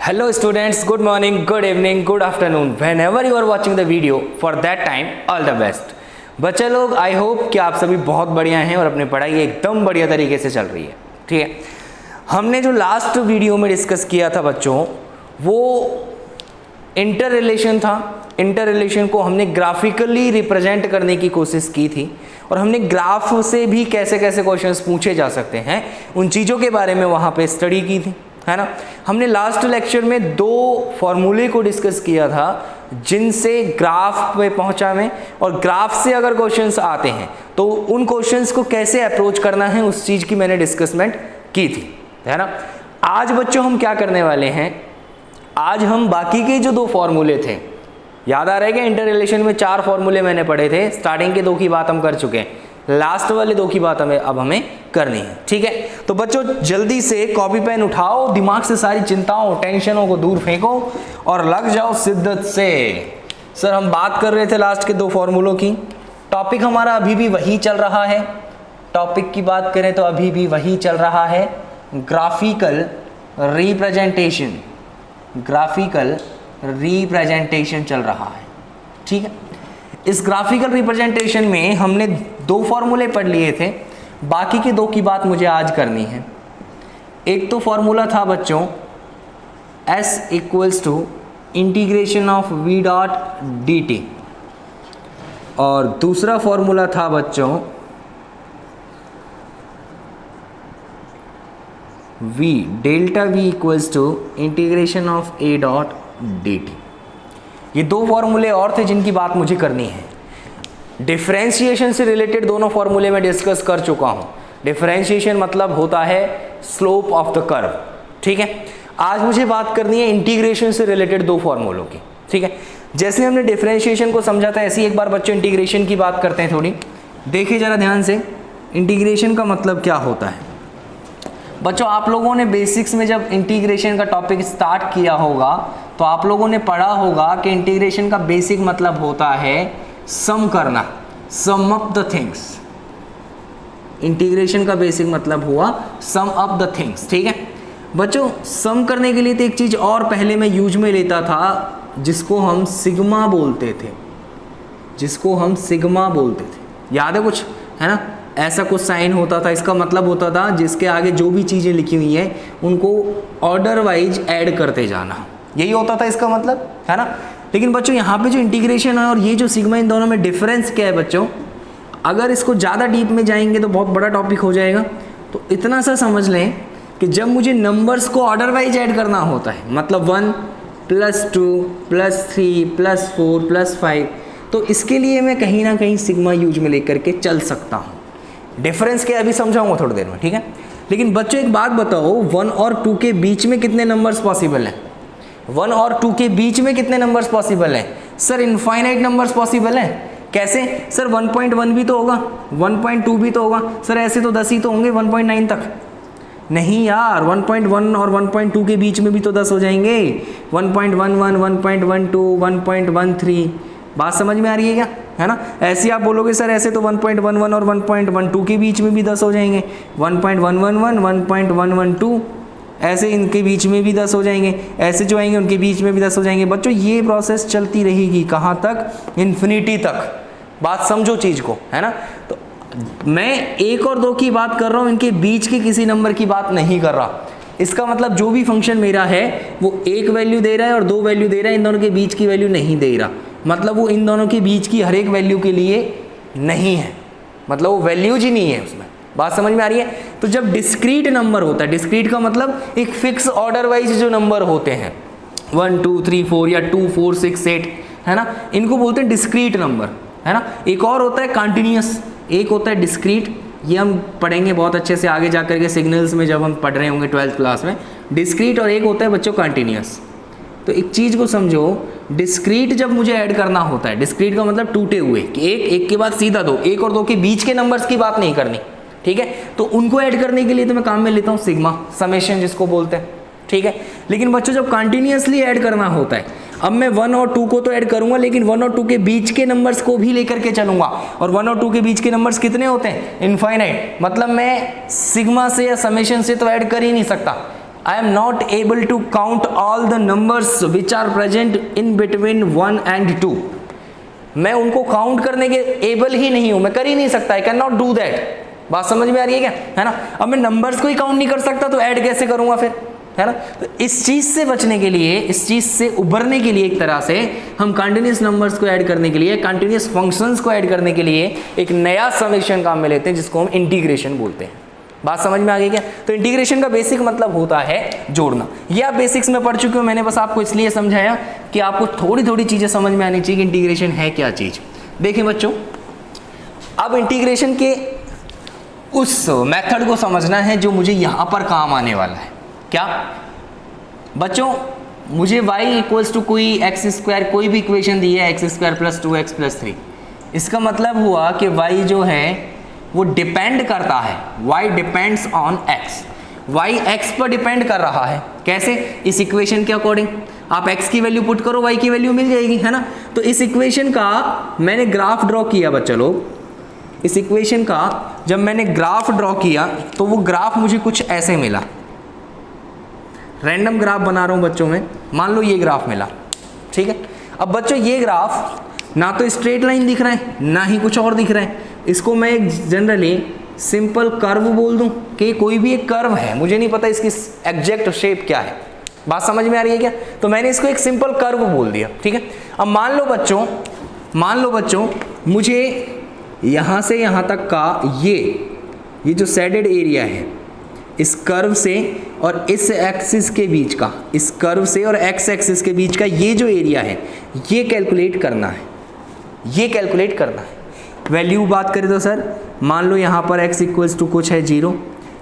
Hello students, good morning, good evening, good afternoon. Whenever you are watching the video, for that time, all the best. बच्चे लोग, I hope कि आप सभी बहुत बढ़िया हैं और अपनी पढ़ाई एकदम बढ़िया तरीके से चल रही है। ठीक है, हमने जो लास्ट वीडियो में डिस्कस किया था बच्चों, वो इंटर रिलेशन था। इंटर रिलेशन को हमने ग्राफिकली रिप्रेजेंट करने की कोशिश की थी और हमने ग्राफ से भी कैसे कैसे क्वेश्चंस पूछे जा सकते हैं उन चीज़ों के बारे में वहाँ पे स्टडी की थी, है ना। हमने लास्ट लेक्चर में दो फॉर्मूले को डिस्कस किया था जिनसे ग्राफ पे पहुंचा मैं, और ग्राफ से अगर क्वेश्चंस आते हैं तो उन क्वेश्चंस को कैसे अप्रोच करना है उस चीज़ की मैंने डिस्कसमेंट की थी, है ना। आज बच्चों हम क्या करने वाले हैं, आज हम बाकी के जो दो फॉर्मूले थे, याद आ रहा है कि इंटर रिलेशन में 4 फॉर्मूले मैंने पढ़े थे। स्टार्टिंग के 2 की बात हम कर चुके हैं, लास्ट वाले 2 की बात हमें करनी है। ठीक है, तो बच्चों जल्दी से कॉपी पेन उठाओ, दिमाग से सारी चिंताओं टेंशनों को दूर फेंको और लग जाओ शिद्दत से। सर हम बात कर रहे थे लास्ट के 2 फॉर्मूलों की, टॉपिक हमारा अभी भी वही चल रहा है। टॉपिक की बात करें तो अभी भी वही चल रहा है, ग्राफिकल रिप्रेजेंटेशन। ग्राफिकल रिप्रेजेंटेशन चल रहा है। ठीक है, इस ग्राफिकल रिप्रेजेंटेशन में हमने 2 फॉर्मूले पढ़ लिए थे, बाकी के 2 की बात मुझे आज करनी है। एक तो फॉर्मूला था बच्चों S equals to integration of v dot dt, और दूसरा फॉर्मूला था बच्चों v delta v equals to integration of a dot dt। ये 2 फॉर्मूले और थे जिनकी बात मुझे करनी है। डिफरेंशिएशन से रिलेटेड दोनों फॉर्मूले में डिस्कस कर चुका हूं। डिफरेंशिएशन मतलब होता है स्लोप ऑफ द कर्व। ठीक है, आज मुझे बात करनी है इंटीग्रेशन से रिलेटेड 2 फॉर्मूलों की। ठीक है, जैसे हमने डिफरेंशिएशन को समझा था ऐसे ही एक बार बच्चों इंटीग्रेशन की बात करते हैं थोड़ी। देखिए जरा ध्यान से, इंटीग्रेशन का मतलब क्या होता है। बच्चों आप लोगों ने बेसिक्स में जब इंटीग्रेशन का टॉपिक स्टार्ट किया होगा तो आप लोगों ने पढ़ा होगा कि इंटीग्रेशन का बेसिक मतलब होता है सम करना, sum up the things. Integration का बेसिक मतलब हुआ सम अप द थिंग्स। ठीक है बच्चों, सम करने के लिए तो एक चीज़ और पहले मैं यूज में लेता था जिसको हम सिग्मा बोलते थे, जिसको हम सिग्मा बोलते थे। याद है कुछ, है ना। ऐसा कुछ साइन होता था, इसका मतलब होता था जिसके आगे जो भी चीज़ें लिखी हुई हैं उनको ऑर्डर वाइज ऐड करते जाना, यही होता था इसका मतलब, है ना। लेकिन बच्चों यहाँ पे जो इंटीग्रेशन है और ये जो सिग्मा, इन दोनों में डिफरेंस क्या है बच्चों। अगर इसको ज़्यादा डीप में जाएंगे तो बहुत बड़ा टॉपिक हो जाएगा, तो इतना सा समझ लें कि जब मुझे नंबर्स को ऑर्डर वाइज ऐड करना होता है, मतलब 1 + 2 + 3 + 4 + 5, तो इसके लिए मैं कहीं ना कहीं सिग्मा यूज में लेकर के चल सकता हूँ। डिफरेंस क्या अभी समझाऊंगा थोड़ी देर में, ठीक है। लेकिन बच्चों एक बात बताओ, 1 और 2 के बीच में कितने नंबर्स पॉसिबल हैं। 1 और 2 के बीच में कितने नंबर्स पॉसिबल हैं। सर इनफाइनाइट नंबर्स पॉसिबल हैं। कैसे सर, 1.1 भी तो होगा, 1.2 भी तो होगा। सर ऐसे तो 10 ही तो होंगे 1.9 तक। नहीं यार, 1.1 और 1.2 के बीच में भी तो 10 हो जाएंगे। 1.11, 1.12, 1.13, बात समझ में आ रही है क्या, है ना। ऐसे आप बोलोगे सर ऐसे तो 1.11 और 1.12 के बीच में भी 10 हो जाएंगे। 1.111, 1.112, ऐसे इनके बीच में भी 10 हो जाएंगे। ऐसे जो आएंगे उनके बीच में भी 10 हो जाएंगे। बच्चों ये प्रोसेस चलती रहेगी कहाँ तक, इन्फिनिटी तक। बात समझो चीज़ को, है ना। तो मैं 1 और 2 की बात कर रहा हूँ, इनके बीच के किसी नंबर की बात नहीं कर रहा। इसका मतलब जो भी फंक्शन मेरा है वो 1 वैल्यू दे रहा है और 2 वैल्यू दे रहा है, इन दोनों के बीच की वैल्यू नहीं दे रहा। मतलब वो इन दोनों के बीच की हर एक वैल्यू के लिए नहीं है, मतलब वो वैल्यूज ही नहीं है उसमें। बात समझ में आ रही है। तो जब डिस्क्रीट नंबर होता है, डिस्क्रीट का मतलब एक फिक्स ऑर्डर वाइज जो नंबर होते हैं 1 2 3 4 या 2 4 6 8, है ना, इनको बोलते हैं डिस्क्रीट नंबर, है ना। एक और होता है कंटिन्यूअस, एक होता है डिस्क्रीट। ये हम पढ़ेंगे बहुत अच्छे से आगे जा करके सिग्नल्स में जब हम पढ़ रहे होंगे 12th क्लास में। डिस्क्रीट और एक होता है बच्चों कंटिन्यूअस। तो एक चीज़ को समझो, डिस्क्रीट जब मुझे ऐड करना होता है, डिस्क्रीट का मतलब टूटे हुए कि एक के बाद सीधा 2, 1 और 2 के बीच के नंबर्स की बात नहीं करनी, ठीक है। तो उनको ऐड करने के लिए तो मैं काम में लेता हूँ सिग्मा, समेशन जिसको बोलते हैं, ठीक है। लेकिन बच्चों जब कंटिन्यूअसली ऐड करना होता है, अब मैं 1 और 2 को तो ऐड करूंगा, लेकिन 1 और 2 के बीच के नंबर्स को भी लेकर के चलूंगा। और 1 और 2 के बीच के नंबर्स कितने होते हैं, इनफाइनाइट। मतलब मैं सिग्मा से या समेशन से तो ऐड कर ही नहीं सकता। I am not able to count all the numbers which are present in between 1 and 2। मैं उनको काउंट करने के एबल ही नहीं हूं, मैं कर ही नहीं सकता, I can not do that. बात समझ में आ रही है क्या, है ना। अब मैं नंबर्स को ही काउंट नहीं कर सकता तो ऐड कैसे करूंगा फिर, है ना। तो इस चीज से बचने के लिए, इस चीज से उभरने के लिए एक तरह से हम कंटिन्यूस नंबर्स को ऐड करने के लिए, कंटिन्यूस फंक्शंस को ऐड करने के लिए एक नया समेशन काम में लेते हैं जिसको हम इंटीग्रेशन बोलते हैं। बात समझ में आ गई क्या। तो इंटीग्रेशन का बेसिक मतलब होता है जोड़ना। ये आप बेसिक्स में पढ़ चुके हो, मैंने बस आपको इसलिए समझाया कि आपको थोड़ी थोड़ी चीजें समझ में आनी चाहिए कि इंटीग्रेशन है क्या चीज। देखिए बच्चों, अब इंटीग्रेशन के उस मेथड को समझना है जो मुझे यहां पर काम आने वाला है। क्या बच्चों, मुझे y इक्वल्स टू कोई एक्स स्क्वायर, कोई भी इक्वेशन दी है x² + 2x + 3, इसका मतलब हुआ कि y जो है वो डिपेंड करता है, y depends on x, y x पर डिपेंड कर रहा है। कैसे, इस इक्वेशन के अकॉर्डिंग आप x की वैल्यू पुट करो, y की वैल्यू मिल जाएगी, है ना। तो इस इक्वेशन का मैंने ग्राफ ड्रॉ किया बच्चा लोग, इस इक्वेशन का जब मैंने ग्राफ ड्रॉ किया तो वो ग्राफ मुझे कुछ ऐसे मिला। रैंडम ग्राफ बना रहा हूं बच्चों में, मान लो ये ग्राफ मिला, ठीक है। अब बच्चों ये ग्राफ ना तो स्ट्रेट लाइन दिख रहा है ना ही कुछ और दिख रहा है, इसको मैं एक जनरली सिंपल कर्व बोल दूं कि कोई भी एक कर्व है, मुझे नहीं पता इसकी एग्जैक्ट शेप क्या है। बात समझ में आ रही है क्या। तो मैंने इसको एक सिंपल कर्व बोल दिया, ठीक है। अब मान लो बच्चों मुझे यहां से यहां तक का ये जो शेडेड एरिया है, इस कर्व से और इस एक्सिस के बीच का, इस कर्व से और एक्स एक्सिस के बीच का ये जो एरिया है, ये कैलकुलेट करना है, ये कैलकुलेट करना है। वैल्यू बात करें तो सर मान लो यहाँ पर x इक्वल्स टू कुछ है 0,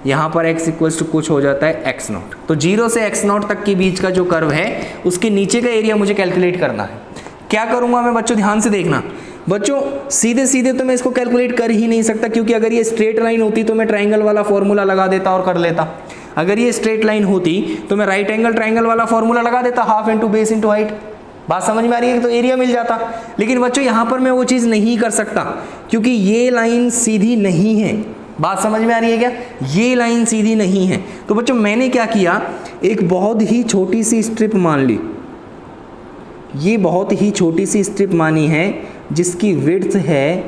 यहाँ पर x इक्वल्स टू कुछ हो जाता है x0। तो 0 से x0 तक के बीच का जो कर्व है उसके नीचे का एरिया मुझे कैलकुलेट करना है। क्या करूँगा मैं बच्चों, ध्यान से देखना बच्चों, सीधे सीधे तो मैं इसको कैलकुलेट कर ही नहीं सकता, क्योंकि अगर ये स्ट्रेट लाइन होती तो मैं ट्राइंगल वाला फॉर्मूला लगा देता और कर लेता। अगर ये स्ट्रेट लाइन होती तो मैं राइट एंगल ट्राइंगल वाला फॉर्मूला लगा देता, half into base into height. बात समझ में आ रही है, तो एरिया मिल जाता। लेकिन बच्चों यहाँ पर मैं वो चीज़ नहीं कर सकता क्योंकि ये लाइन सीधी नहीं है। बात समझ में आ रही है क्या, ये लाइन सीधी नहीं है। तो बच्चों मैंने क्या किया, एक बहुत ही छोटी सी स्ट्रिप मान ली, ये बहुत ही छोटी सी स्ट्रिप मानी है जिसकी विड्थ है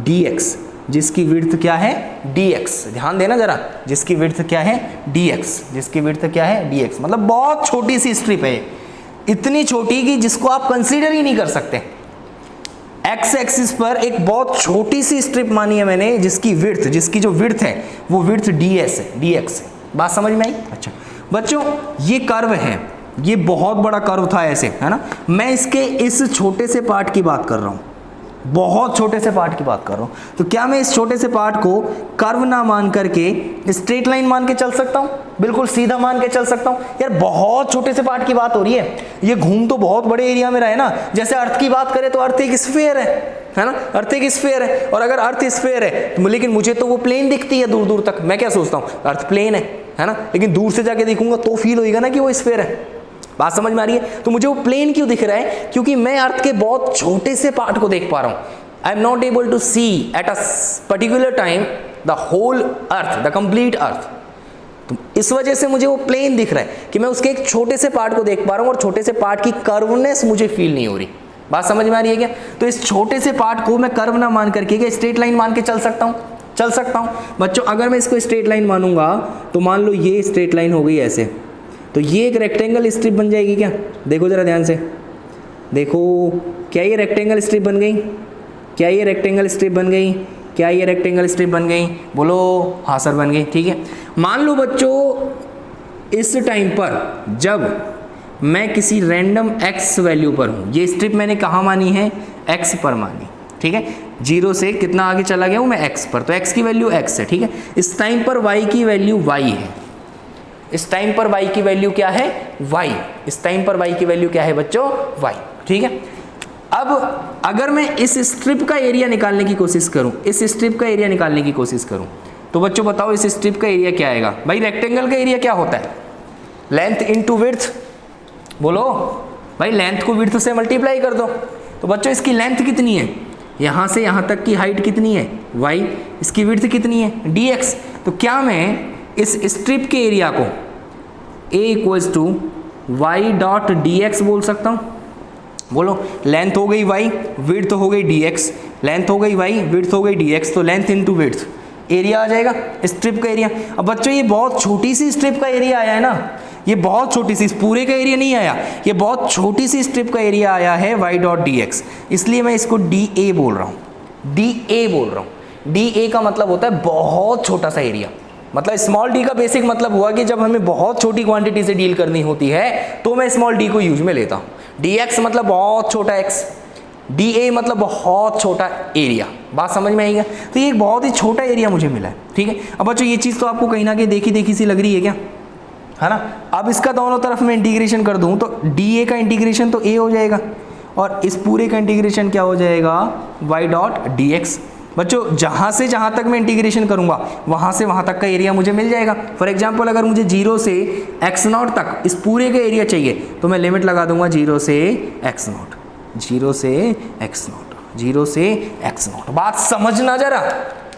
dx, जिसकी विड्थ क्या है dx। ध्यान देना जरा, जिसकी विड्थ क्या है dx, जिसकी विड्थ क्या है dx, मतलब बहुत छोटी सी स्ट्रिप है, इतनी छोटी कि जिसको आप कंसीडर ही नहीं कर सकते। एक्स एक्सिस पर एक बहुत छोटी सी स्ट्रिप मानी है मैंने जिसकी विड्थ, जिसकी जो विड्थ है वो विड्थ ds है, dx है। बात समझ में आई। अच्छा बच्चों, ये कर्व है, ये बहुत बड़ा कर्व था ऐसे, है ना। मैं इसके इस छोटे से पार्ट की बात कर रहा हूँ, बहुत छोटे से पार्ट की बात कर रहा हूँ। तो क्या मैं इस छोटे से पार्ट को कर्व ना मान करके स्ट्रेट लाइन मान के चल सकता हूँ, बिल्कुल सीधा मान के चल सकता हूँ। यार बहुत छोटे से पार्ट की बात हो रही है, ये घूम तो बहुत बड़े एरिया में रहा है ना। जैसे अर्थ की बात करें तो अर्थ एक स्फीयर है ना, अर्थ एक स्फीयर है। और अगर अर्थ स्फीयर है तो लेकिन मुझे तो वो प्लेन दिखती है दूर दूर तक, मैं क्या सोचता हूँ अर्थ प्लेन है ना, लेकिन दूर से जाके देखूंगा तो फील होगा ना कि वो स्फीयर है। बात समझ में आ रही है। तो मुझे वो प्लेन क्यों दिख रहा है, क्योंकि मैं अर्थ के बहुत छोटे से पार्ट को देख पा रहा हूँ। I am not able to see at a particular time the whole earth, the complete earth. तो इस वजह से मुझे वो प्लेन दिख रहा है कि मैं उसके एक छोटे से पार्ट को देख पा रहा हूँ और छोटे से पार्ट की कर्वनेस मुझे फील नहीं हो रही। बात समझ में आ रही है क्या। तो इस छोटे से पार्ट को मैं कर्व ना मान करके क्या स्ट्रेट लाइन मान के चल सकता हूँ, चल सकता हूँ। बच्चों अगर मैं इसको स्ट्रेट लाइन मानूंगा तो मान लो ये स्ट्रेट लाइन हो गई ऐसे, तो ये एक रेक्टेंगल स्ट्रिप बन जाएगी क्या। देखो जरा ध्यान से देखो, क्या ये रेक्टेंगल स्ट्रिप बन गई, क्या ये रेक्टेंगल स्ट्रिप बन गई, क्या ये रेक्टेंगल स्ट्रिप बन गई, बोलो हाँ सर बन गई। ठीक है, मान लो बच्चों इस टाइम पर जब मैं किसी रैंडम x वैल्यू पर हूँ, ये स्ट्रिप मैंने कहाँ मानी है, x पर मानी। ठीक है, 0 से कितना आगे चला गया हूँ मैं x पर, तो x की वैल्यू x है। ठीक है, इस टाइम पर y की वैल्यू y है, इस टाइम पर y की वैल्यू क्या है y, इस टाइम पर y की वैल्यू क्या है बच्चों y। ठीक है, अब अगर मैं इस स्ट्रिप का एरिया निकालने की कोशिश करूं, इस स्ट्रिप का एरिया निकालने की कोशिश करूं, तो बच्चों बताओ इस स्ट्रिप का एरिया क्या आएगा। भाई रेक्टेंगल का एरिया क्या होता है, लेंथ इनटू विड्थ। बोलो भाई लेंथ को विड्थ से मल्टीप्लाई कर दो। तो बच्चों इसकी लेंथ कितनी है, यहाँ से यहाँ तक की हाइट कितनी है y, इसकी विड्थ कितनी है dx। तो क्या मैं इस स्ट्रिप के एरिया को A equals to Y dot D X बोल सकता हूँ। बोलो, लेंथ हो गई वाई, विड्थ हो गई डी एक्स, लेंथ हो गई वाई, विड्थ हो गई डी एक्स, तो लेंथ इंटू विड्थ, एरिया आ जाएगा स्ट्रिप का एरिया। अब बच्चों ये बहुत छोटी सी स्ट्रिप का एरिया आया है ना, ये बहुत छोटी सी, इस पूरे का एरिया नहीं आया, ये बहुत छोटी सी स्ट्रिप का एरिया आया है वाई डॉट डी एक्स, इसलिए मैं इसको डी ए बोल रहा हूँ, डी ए बोल रहा हूँ। डी ए का मतलब होता है बहुत छोटा सा एरिया, मतलब स्मॉल डी का बेसिक मतलब हुआ कि जब हमें बहुत छोटी क्वांटिटी से डील करनी होती है तो मैं स्मॉल डी को यूज में लेता हूँ। डी एक्स मतलब बहुत छोटा एक्स, डी ए मतलब बहुत छोटा एरिया। बात समझ में आई क्या? तो ये एक बहुत ही छोटा एरिया मुझे मिला है, ठीक है। अब बच्चों ये चीज़ तो आपको कहीं ना कहीं देखी देखी सी लग रही है क्या, है ना। अब इसका दोनों तरफ मैं इंटीग्रेशन कर दूं तो डी ए का इंटीग्रेशन तो ए हो जाएगा और इस पूरे का इंटीग्रेशन क्या हो जाएगा, वाई डॉट डी एक्स। बच्चों जहाँ से जहाँ तक मैं इंटीग्रेशन करूँगा वहाँ से वहाँ तक का एरिया मुझे मिल जाएगा। फॉर एग्जाम्पल अगर मुझे 0 से x नॉट तक इस पूरे का एरिया चाहिए तो मैं लिमिट लगा दूंगा 0 से x नॉट, 0 से x नॉट, 0 से x नॉट। बात समझना जरा,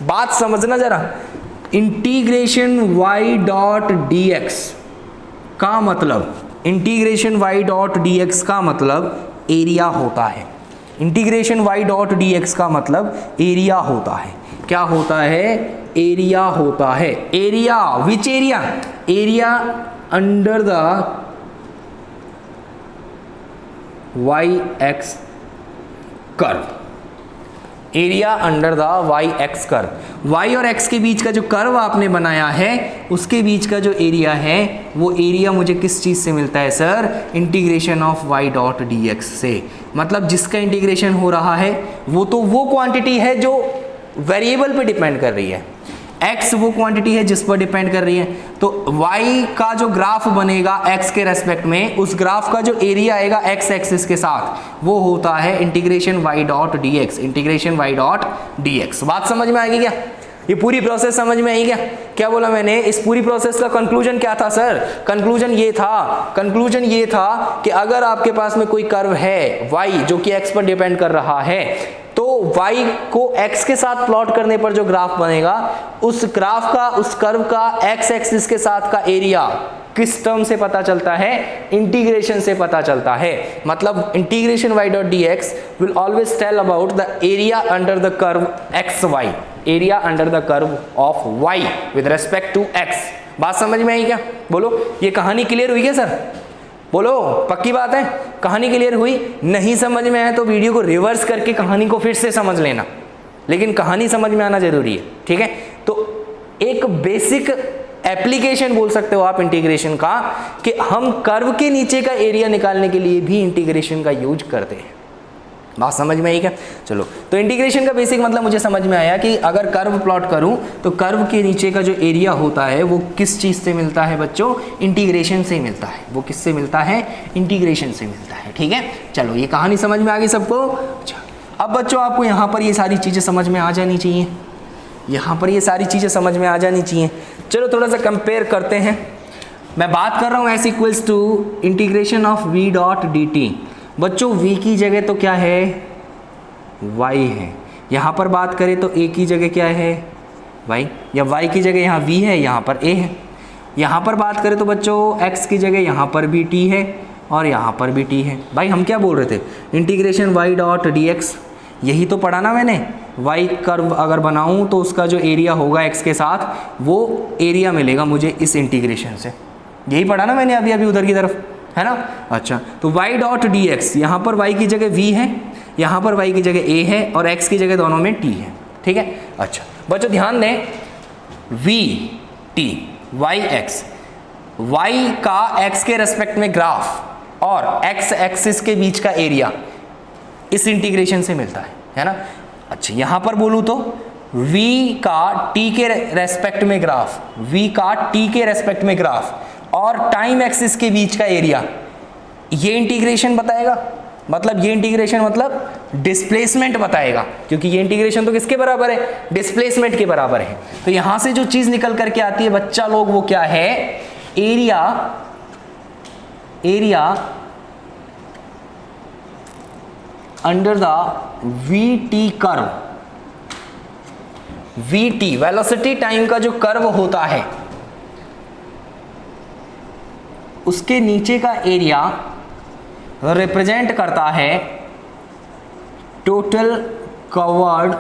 बात समझना जरा। Integration y dot D x का मतलब, integration y dot D x का मतलब एरिया होता है। Integration y dot D x का मतलब एरिया होता है। क्या होता है? एरिया होता है। Area, which area? Area under the Y X curve, area under the Y X curve. Y और एक्स के बीच का जो कर्व आपने बनाया है उसके बीच का जो एरिया है वो एरिया मुझे किस चीज़ से मिलता है sir? Integration of Y dot D X से। मतलब जिसका इंटीग्रेशन हो रहा है वो तो वो क्वांटिटी है जो वेरिएबल पे डिपेंड कर रही है, x वो क्वांटिटी है जिस पर डिपेंड कर रही है। तो y का जो ग्राफ बनेगा x के रेस्पेक्ट में, उस ग्राफ का जो एरिया आएगा x एक्सिस के साथ वो होता है integration y dot D x, integration y dot D x. बात समझ में आएगी क्या? ये पूरी प्रोसेस समझ में आई क्या? क्या बोला मैंने? इस पूरी प्रोसेस का कंक्लूजन क्या था सर? कंक्लूजन ये था कि अगर आपके पास में कोई कर्व है y जो कि x पर डिपेंड कर रहा है तो y को x के साथ प्लॉट करने पर जो ग्राफ बनेगा उस ग्राफ का, उस कर्व का x एक्सिस के साथ का एरिया किस टर्म से पता चलता है? इंटीग्रेशन से पता चलता है। मतलब integration y dot D X will always tell about the area under the curve X Y, area under the curve of y with respect to x। बात समझ में आई क्या? बोलो, ये कहानी क्लियर हुई क्या सर? बोलो, पक्की बात है? कहानी क्लियर हुई? नहीं समझ में आया तो वीडियो को रिवर्स करके कहानी को फिर से समझ लेना, लेकिन कहानी समझ में आना जरूरी है, ठीक है। तो एक बेसिक एप्लीकेशन बोल सकते हो आप इंटीग्रेशन का कि हम कर्व के नीचे का एरिया निकालने के लिए भी इंटीग्रेशन का यूज करते हैं। बात समझ में आई क्या? चलो, तो इंटीग्रेशन का बेसिक मतलब मुझे समझ में आया कि अगर कर्व प्लॉट करूं तो कर्व के नीचे का जो एरिया होता है वो किस चीज़ से मिलता है बच्चों? इंटीग्रेशन से मिलता है। वो किससे मिलता है? इंटीग्रेशन से मिलता है, ठीक है। चलो, ये कहानी समझ में आ गई सबको? अच्छा, अब बच्चों आपको यहाँ पर ये सारी चीज़ें समझ में आ जानी चाहिए, यहाँ पर ये सारी चीज़ें समझ में आ जानी चाहिए। चलो थोड़ा सा कंपेयर करते हैं। मैं बात कर रहा हूँ S equals to integration of V dot D T. बच्चों v की जगह तो क्या है? y है। यहाँ पर बात करें तो a की जगह क्या है? y, या y की जगह यहाँ v है, यहाँ पर a है। यहाँ पर बात करें तो बच्चों x की जगह यहाँ पर भी t है और यहाँ पर भी t है। भाई हम क्या बोल रहे थे? Integration y dot D x, यही तो पढ़ा ना मैंने। y कर्व अगर बनाऊँ तो उसका जो एरिया होगा x के साथ वो एरिया मिलेगा मुझे इस इंटीग्रेशन से, यही पढ़ा ना मैंने अभी अभी उधर की तरफ, है ना। अच्छा, तो y डॉट डी एक्स, यहाँ पर y की जगह v है, यहाँ पर y की जगह a है और x की जगह दोनों में t है, ठीक है। अच्छा बच्चों ध्यान दें, v t y x, y का x के रेस्पेक्ट में ग्राफ और x एक्सिस के बीच का एरिया इस इंटीग्रेशन से मिलता है ना। अच्छा, यहाँ पर बोलूँ तो v का t के रेस्पेक्ट में ग्राफ, v का t के रेस्पेक्ट में ग्राफ और टाइम एक्सिस के बीच का एरिया, ये इंटीग्रेशन बताएगा। मतलब ये इंटीग्रेशन मतलब डिस्प्लेसमेंट बताएगा, क्योंकि ये इंटीग्रेशन तो किसके बराबर है? डिस्प्लेसमेंट के बराबर है। तो यहां से जो चीज निकल करके आती है बच्चा लोग, वो क्या है? Area, area under the we T curve, we T velocity time का जो कर्व होता है उसके नीचे का एरिया रिप्रेजेंट करता है total covered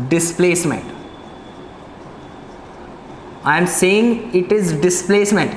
displacement. I am saying it is displacement.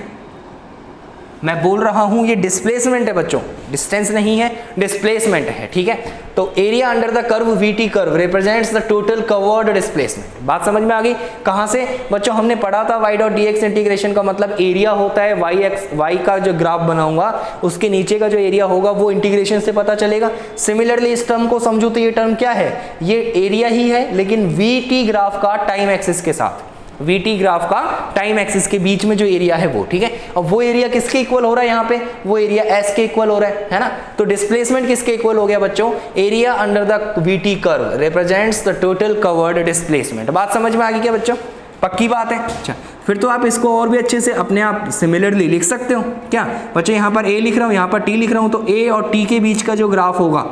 मैं बोल रहा हूं ये डिस्प्लेसमेंट है बच्चों, डिस्टेंस नहीं है, डिस्प्लेसमेंट है, ठीक है। तो area under the curve VT curve represents the total covered displacement. बात समझ में आ गई? कहां से बच्चों? हमने पढ़ा था y dot D x integration का मतलब एरिया होता है y का जो ग्राफ बनाऊंगा उसके नीचे का जो एरिया होगा वो इंटीग्रेशन से पता चलेगा। सिमिलरली इस टर्म को समझो तो ये टर्म क्या है? ये एरिया ही है लेकिन वीटी ग्राफ का टाइम एक्सिस के साथ, वीटी ग्राफ का टाइम एक्सिस के बीच में जो एरिया है वो, ठीक है। अब वो एरिया किसके इक्वल हो रहा है यहाँ पे? वो एरिया एस के इक्वल हो रहा है ना। तो डिस्प्लेसमेंट किसके इक्वल हो गया बच्चों? Area under the VT curve represents the total covered displacement. बात समझ में आ गई क्या बच्चों? पक्की बात है। अच्छा, फिर तो आप इसको और भी अच्छे से अपने आप सिमिलरली लिख सकते हो। क्या बच्चों? यहाँ पर ए लिख रहा हूँ, यहाँ पर टी लिख रहा हूँ, तो ए और टी के बीच का जो ग्राफ होगा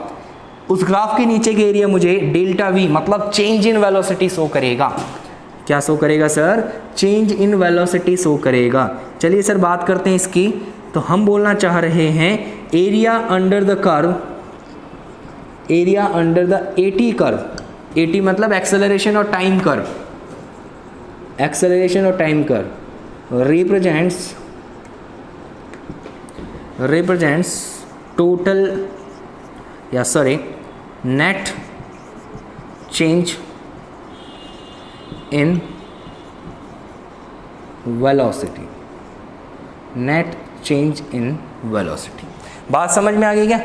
उस ग्राफ के नीचे के एरिया मुझे डेल्टा वी मतलब चेंज इन वेलोसिटी शो करेगा। क्या शो करेगा sir? Change in velocity show करेगा। चलिए सर बात करते हैं इसकी। तो हम बोलना चाह रहे हैं area under the curve, area under the eighty curve, eighty मतलब एक्सेलरेशन और टाइम कर्व, एक्सेलरेशन और टाइम कर्व रिप्रेजेंट्स टोटल या sorry net change in velocity, net change in velocity. बात समझ में आ गई क्या?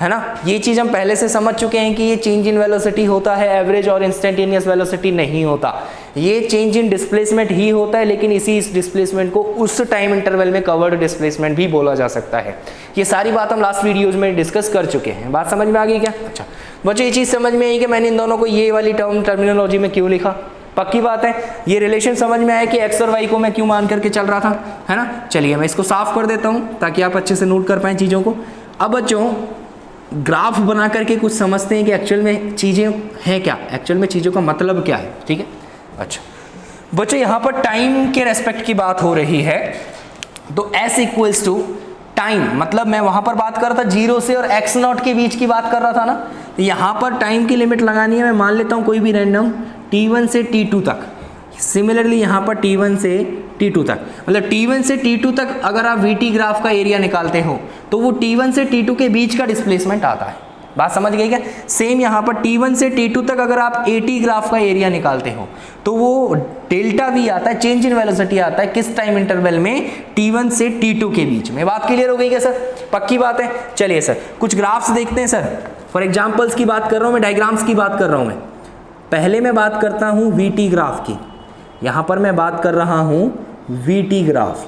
है ना। ये चीज़ हम पहले से समझ चुके हैं कि ये चेंज इन वेलोसिटी होता है, एवरेज और इंस्टेंटेनियस वेलोसिटी नहीं होता। ये चेंज इन डिस्प्लेसमेंट ही होता है, लेकिन इस डिस्प्लेसमेंट को उस टाइम इंटरवल में कवर्ड डिस्प्लेसमेंट भी बोला जा सकता है। ये सारी बात हम लास्ट वीडियोज में डिस्कस कर चुके हैं। बात समझ में आ गई क्या? अच्छा बच्चों, ये चीज़ समझ में आई कि मैंने इन दोनों को ये वाली टर्मिनोलॉजी में क्यों लिखा? पक्की बात है। ये रिलेशन समझ में आया कि एक्स और वाई को मैं क्यों मान करके चल रहा था, है ना। चलिए मैं इसको साफ कर देता हूँ ताकि आप अच्छे से नोट कर पाएँ चीज़ों को। अब बच्चों ग्राफ बना करके कुछ समझते हैं कि एक्चुअल में चीज़ें हैं क्या, एक्चुअल में चीज़ों का मतलब क्या है, ठीक है। अच्छा बच्चों, यहाँ पर टाइम के रेस्पेक्ट की बात हो रही है, तो s इक्वल्स टू टाइम मतलब मैं वहाँ पर बात कर रहा था 0 से और x नॉट के बीच की बात कर रहा था ना। तो यहाँ पर टाइम की लिमिट लगानी है, मैं मान लेता हूँ कोई भी रैंडम t1 से t2 तक। सिमिलरली यहाँ पर t1 से t2 तक, मतलब t1 से t2 तक अगर आप vt ग्राफ का एरिया निकालते हो तो वो t1 से t2 के बीच का डिस्प्लेसमेंट आता है। बात समझ गई क्या? सेम यहाँ पर t1 से t2 तक अगर आप at ग्राफ का एरिया निकालते हो तो वो डेल्टा v आता है, चेंज इन वेलोसिटी आता है किस टाइम इंटरवल में? t1 से t2 के बीच में। बात क्लियर हो गई क्या सर? पक्की बात है। चलिए सर कुछ ग्राफ्स देखते हैं सर। फॉर एग्जाम्पल्स की बात कर रहा हूँ मैं, डायग्राम्स की बात कर रहा हूँ मैं। पहले मैं बात करता हूँ vt ग्राफ की। यहाँ पर मैं बात कर रहा हूँ vt ग्राफ।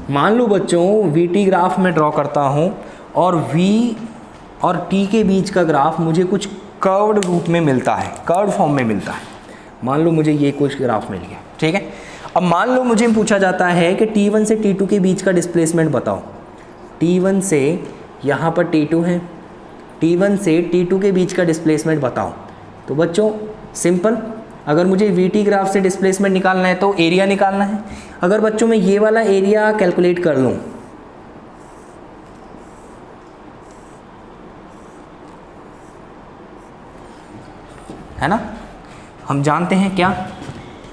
मान लो बच्चों vt ग्राफ में ड्रॉ करता हूँ और v और t के बीच का ग्राफ मुझे कुछ कर्व्ड रूप में मिलता है, कर्व फॉर्म में मिलता है। मान लो मुझे ये कुछ ग्राफ मिल गया, ठीक है। अब मान लो मुझे पूछा जाता है कि t1 से t2 के बीच का डिस्प्लेसमेंट बताओ। t1 से यहाँ पर t2 है, t1 से t2 के बीच का डिस्प्लेसमेंट बताओ। तो बच्चों सिंपल, अगर मुझे vt ग्राफ से डिस्प्लेसमेंट निकालना है तो एरिया निकालना है। अगर बच्चों मैं ये वाला एरिया कैलकुलेट कर लूँ, है ना, हम जानते हैं क्या?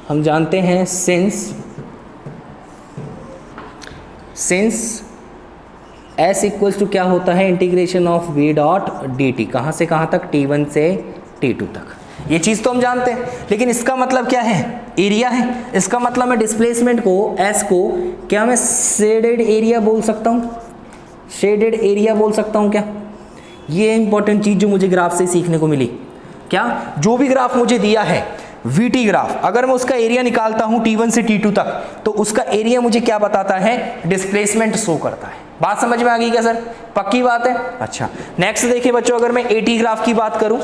हम जानते हैं सिंस s इक्वल्स टू क्या होता है? Integration of v dot dt। कहाँ से कहाँ तक? t1 से t2 तक। ये चीज़ तो हम जानते हैं, लेकिन इसका मतलब क्या है? एरिया है। इसका मतलब मैं डिस्प्लेसमेंट को s को क्या मैं शेडेड एरिया बोल सकता हूँ? शेडेड एरिया बोल सकता हूँ क्या? ये इंपॉर्टेंट चीज़ जो मुझे ग्राफ से सीखने को मिली। क्या? जो भी ग्राफ मुझे दिया है vt ग्राफ, अगर मैं उसका एरिया निकालता हूं t1 से t2 तक तो उसका एरिया मुझे क्या बताता है? डिस्प्लेसमेंट शो करता है। बात समझ में आ गई क्या सर? पक्की बात है। अच्छा नेक्स्ट देखिए बच्चों, अगर मैं at ग्राफ की बात करूं,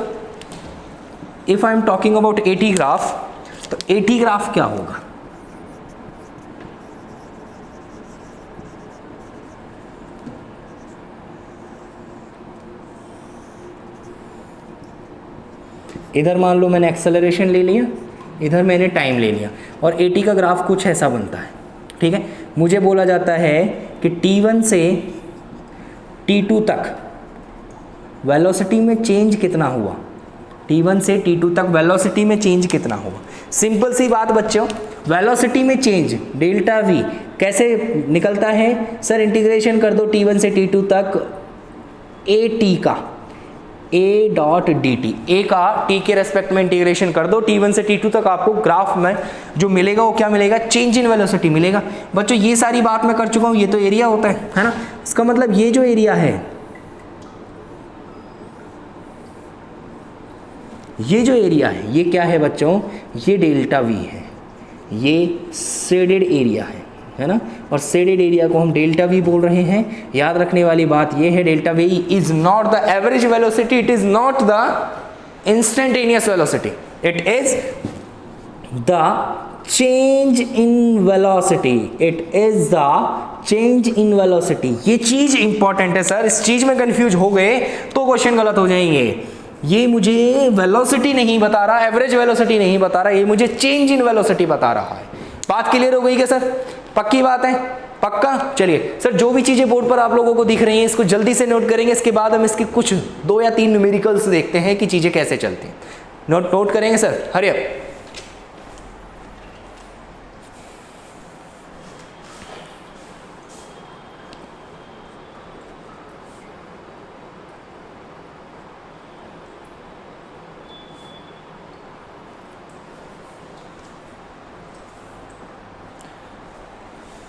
if I am talking about at graph, तो at ग्राफ क्या होगा? इधर मान लो मैंने एक्सेलरेशन ले लिया, इधर मैंने टाइम ले लिया, और AT का ग्राफ कुछ ऐसा बनता है, ठीक है। मुझे बोला जाता है कि T1 से T2 तक वेलोसिटी में चेंज कितना हुआ, T1 से T2 तक वेलोसिटी में चेंज कितना हुआ। सिंपल सी बात बच्चों, वेलोसिटी में चेंज डेल्टा वी कैसे निकलता है सर, इंटीग्रेशन कर दो T1 से T2 तक AT का, A डॉट dt, A का T के रेस्पेक्ट में इंटीग्रेशन कर दो T1 से T2 तक, आपको ग्राफ में जो मिलेगा वो क्या मिलेगा, चेंज इन वेलोसिटी मिलेगा। बच्चों ये सारी बात मैं कर चुका हूँ, ये तो एरिया होता है ना। इसका मतलब ये जो एरिया है, ये जो एरिया है ये क्या है बच्चों, ये डेल्टा वी है, ये शेडेड एरिया है ना। और शेडेड एरिया को हम डेल्टा वी बोल रहे हैं। याद रखने वाली बात ये है, delta we is not the average velocity, it is not the instantaneous velocity, it is the change in velocity, it is the change in velocity. ये चीज इंपॉर्टेंट है सर, इस चीज में कंफ्यूज हो गए तो क्वेश्चन गलत हो जाएंगे। ये मुझे वेलोसिटी नहीं बता रहा, एवरेज वेलोसिटी नहीं बता रहा, ये मुझे चेंज इन वेलोसिटी बता रहा है। बात क्लियर हो गई क्या सर, पक्की बात है, पक्का। चलिए सर, जो भी चीजें बोर्ड पर आप लोगों को दिख रही हैं इसको जल्दी से नोट करेंगे, इसके बाद हम इसके कुछ 2 या 3 न्यूमेरिकल्स देखते हैं कि चीजें कैसे चलती हैं। नोट करेंगे सर, हरी अप।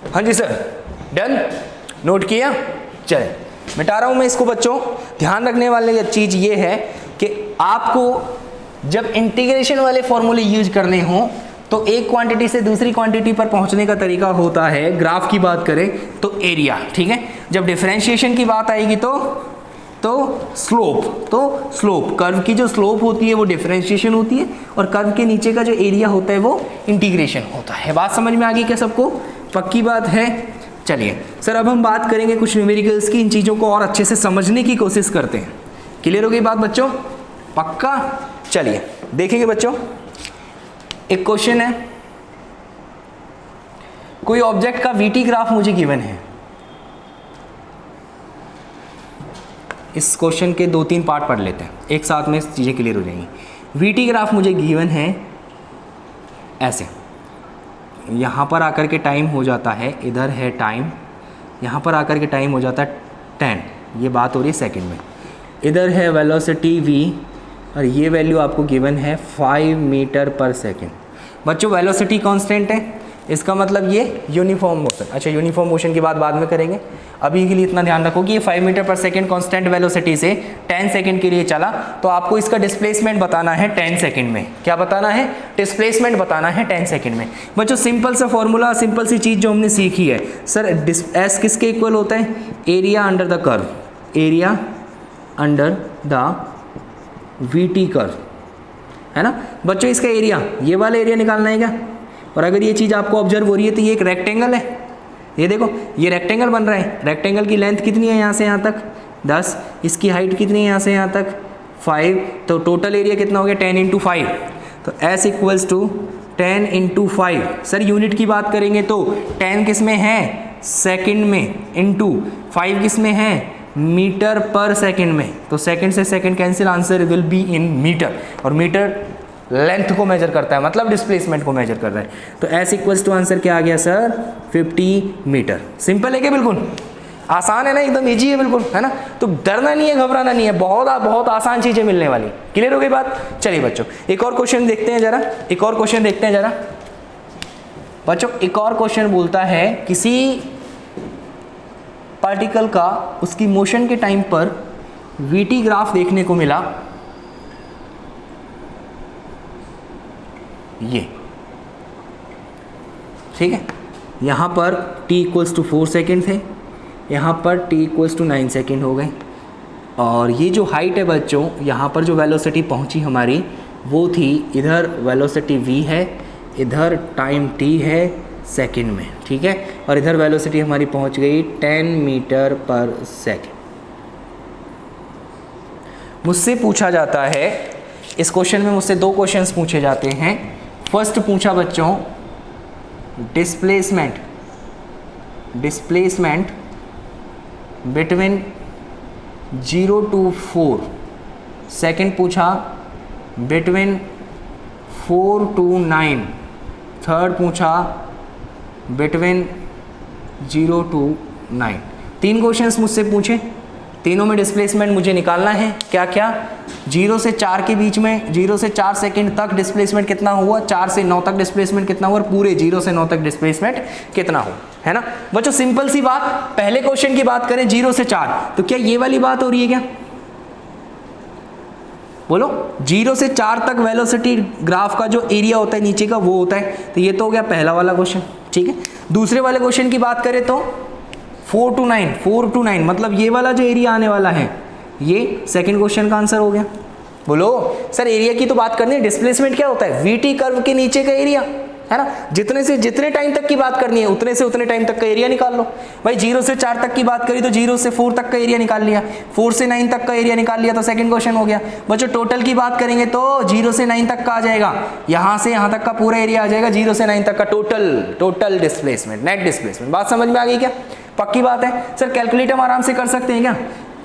हाँ जी सर, डन, नोट किया। चले मिटा रहा हूं मैं इसको बच्चों। ध्यान रखने वाली चीज ये है कि आपको जब इंटीग्रेशन वाले फॉर्मूले यूज करने हो तो एक क्वांटिटी से दूसरी क्वांटिटी पर पहुंचने का तरीका होता है, ग्राफ की बात करें तो एरिया, ठीक है। जब डिफरेंशिएशन की बात आएगी तो स्लोप, कर्व की जो स्लोप होती है वो डिफरेंशिएशन होती है, और कर्व के नीचे का जो एरिया होता है वो इंटीग्रेशन होता है। बात समझ में आ गई क्या सबको, पक्की बात है। चलिए सर, अब हम बात करेंगे कुछ न्यूमेरिकल्स की, इन चीज़ों को और अच्छे से समझने की कोशिश करते हैं। क्लियर हो गई बात बच्चों, पक्का। चलिए देखेंगे बच्चों, एक क्वेश्चन है, कोई ऑब्जेक्ट का VT ग्राफ मुझे गिवन है। इस क्वेश्चन के 2-3 पार्ट पढ़ लेते हैं, एक साथ में चीज़ें क्लियर हो जाएंगी। VT ग्राफ मुझे गिवन है ऐसे, यहाँ पर आकर के टाइम हो जाता है, इधर है टाइम, यहाँ पर आकर के टाइम हो जाता है 10, ये बात हो रही है सेकंड में। इधर है वेलोसिटी v, और ये वैल्यू आपको गिवन है 5 मीटर पर सेकंड। बच्चों वेलोसिटी कांस्टेंट है, इसका मतलब ये यूनिफॉर्म मोशन। अच्छा, यूनिफॉर्म मोशन की बात बाद में करेंगे, अभी के लिए इतना ध्यान रखो कि ये 5 मीटर पर सेकंड कांस्टेंट वेलोसिटी से 10 सेकंड के लिए चला, तो आपको इसका डिस्प्लेसमेंट बताना है 10 सेकंड में। क्या बताना है, डिस्प्लेसमेंट बताना है 10 सेकंड में। बच्चों सिंपल सा फॉर्मूला, सिंपल सी चीज़ जो हमने सीखी है सर, एस किसके इक्वल होता है, area under the curve, area under the VT curve, है ना बच्चों। इसका एरिया, ये वाला एरिया निकालना है क्या। और अगर ये चीज़ आपको ऑब्जर्व हो रही है तो ये एक रेक्टेंगल है, ये देखो ये रेक्टेंगल बन रहा है। रेक्टेंगल की लेंथ कितनी है, यहाँ से यहाँ तक 10, इसकी हाइट कितनी है, यहाँ से यहाँ तक 5, तो टोटल एरिया कितना हो गया 10 × 5, तो S equals to 10 × 5। Sir unit की बात करेंगे तो 10 किस में है, सेकंड में, इंटू 5 किस में है, मीटर पर सेकंड में। तो सेकंड से second cancel, answer will be in metre, और मीटर लेंथ को मेजर करता है, मतलब डिस्प्लेसमेंट को मेजर कर रहा है। तो S इक्वल्स टू आंसर क्या आ गया सर, 50 मीटर। सिंपल है क्या, बिल्कुल आसान है ना, एकदम इजी है बिल्कुल, है ना। तो डरना नहीं है, घबराना नहीं है, बहुत आसान चीज़ें मिलने वाली। क्लियर हो गई बात। चलिए बच्चों एक और क्वेश्चन देखते हैं जरा, एक और क्वेश्चन देखते हैं जरा बच्चों। एक और क्वेश्चन बोलता है किसी पार्टिकल का उसकी मोशन के टाइम पर VT ग्राफ देखने को मिला, ये ठीक है। यहाँ पर t इक्वल्स टू 4 सेकेंड थे, यहाँ पर t इक्वल्स टू 9 सेकेंड हो गए, और ये जो हाइट है बच्चों, यहाँ पर जो वेलोसिटी पहुँची हमारी वो थी, इधर वेलोसिटी v है, इधर टाइम t है सेकेंड में, ठीक है। और इधर वेलोसिटी हमारी पहुँच गई 10 मीटर पर सेकेंड। मुझसे पूछा जाता है इस क्वेश्चन में मुझसे 2 क्वेश्चंस पूछे जाते हैं। फर्स्ट पूछा बच्चों डिस्प्लेसमेंट बिटवीन 0 to 4। सेकंड पूछा बिटवीन 4 to 9। थर्ड पूछा बिटवीन 0 to 9। 3 क्वेश्चंस मुझसे पूछे, तीनों में डिस्प्लेसमेंट मुझे निकालना है। क्या क्या? 0 से 4 के बीच में 0 से 4 सेकंड तक डिस्प्लेसमेंट कितना हुआ, 4 से 9 तक डिस्प्लेसमेंट कितना हुआ, और पूरे 0 से 9 तक डिस्प्लेसमेंट कितना हो, है ना बच्चों। सिंपल सी बात। पहले क्वेश्चन की बात करें 0 से 4, तो क्या ये वाली बात हो रही है क्या? बोलो। 0 से 4 तक वेलोसिटी ग्राफ का जो एरिया होता है नीचे का वो होता है, तो ये तो हो गया पहला वाला क्वेश्चन, ठीक है। दूसरे वाले क्वेश्चन की बात करें तो 4 to 9 मतलब ये वाला जो एरिया आने वाला है ये सेकंड क्वेश्चन का आंसर हो गया। बोलो सर एरिया की तो बात करनी है, डिस्प्लेसमेंट क्या होता है? वीटी कर्व के नीचे का एरिया, है ना। जितने से जितने टाइम तक की बात करनी है उतने से उतने टाइम तक का एरिया निकाल लो। भाई 0 से 4 तक की बात करी तो 0 से 4 तक का एरिया निकाल लिया, 4 से 9 तक का एरिया निकाल लिया, तो सेकंड क्वेश्चन हो गया। बच्चों टोटल की बात करेंगे तो 0 से 9 तक का आ जाएगा, यहां से यहां तक का पूरा एरिया आ जाएगा, 0 से 9 तक का टोटल डिस्प्लेसमेंट, नेट डिस्प्लेसमेंट। बात समझ में आ गई क्या? पक्की बात है। सर कैलकुलेट हम आराम से कर सकते हैं क्या?